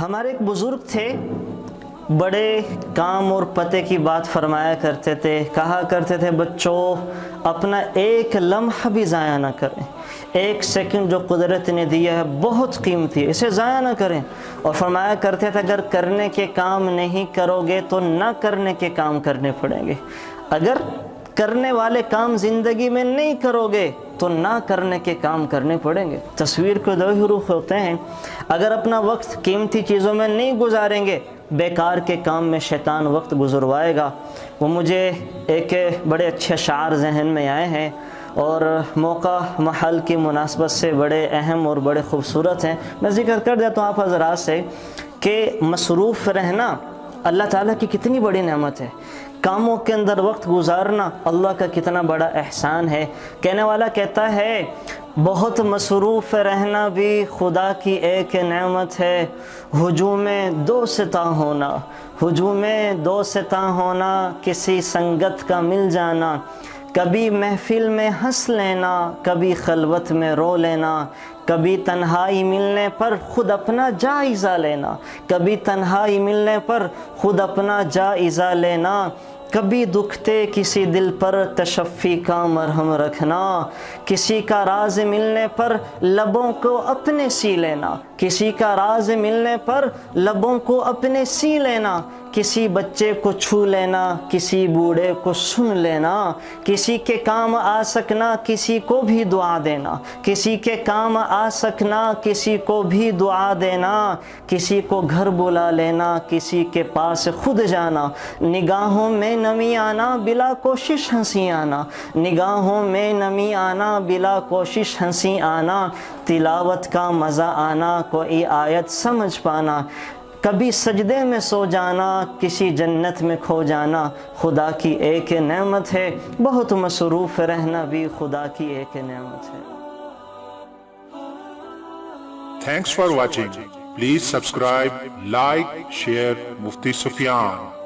ہمارے ایک بزرگ تھے، بڑے کام اور پتے کی بات فرمایا کرتے تھے، کہا کرتے تھے بچوں اپنا ایک لمحہ بھی ضائع نہ کریں، ایک سیکنڈ جو قدرت نے دیا ہے بہت قیمتی ہے، اسے ضائع نہ کریں۔ اور فرمایا کرتے تھے اگر کرنے کے کام نہیں کرو گے تو نہ کرنے کے کام کرنے پڑیں گے، اگر کرنے والے کام زندگی میں نہیں کرو گے تو نہ کرنے کے کام کرنے پڑیں گے۔ تصویر کے دو ہی رخ ہوتے ہیں، اگر اپنا وقت قیمتی چیزوں میں نہیں گزاریں گے بیکار کے کام میں شیطان وقت گزروائے گا۔ وہ مجھے ایک بڑے اچھے اشعار ذہن میں آئے ہیں اور موقع محل کی مناسبت سے بڑے اہم اور بڑے خوبصورت ہیں، میں ذکر کر دیتا ہوں آپ حضرات سے کہ مصروف رہنا اللہ تعالیٰ کی کتنی بڑی نعمت ہے، کاموں کے اندر وقت گزارنا اللہ کا کتنا بڑا احسان ہے۔ کہنے والا کہتا ہے بہت مصروف رہنا بھی خدا کی ایک نعمت ہے، ہجوم دوستاں ہونا، ہجوم دوستاں ہونا، کسی سنگت کا مل جانا، کبھی محفل میں ہنس لینا، کبھی خلوت میں رو لینا، کبھی تنہائی ملنے پر خود اپنا جائزہ لینا، کبھی تنہائی ملنے پر خود اپنا جائزہ لینا، کبھی دکھتے کسی دل پر تشفی کا مرہم رکھنا، کسی کا راز ملنے پر لبوں کو اپنے سی لینا، کسی کا راز ملنے پر لبوں کو اپنے سی لینا، کسی بچے کو چھو لینا، کسی بوڑھے کو سن لینا، کسی کے کام آ سکنا کسی کو بھی دعا دینا، کسی کے کام آ سکنا کسی کو بھی دعا دینا، کسی کو گھر بلا لینا کسی کے پاس خود جانا، نگاہوں میں نمی آنا بلا کوشش ہنسی آنا، نگاہوں میں نمی آنا بلا کوشش ہنسی آنا، تلاوت کا مزہ آنا کوئی آیت سمجھ پانا، کبھی سجدے میں سو جانا کسی جنت میں کھو جانا، خدا کی ایک نعمت ہے، بہت مصروف رہنا بھی خدا کی ایک نعمت ہے۔ Thanks for watching. Please subscribe, like, share Mufti Sufyan.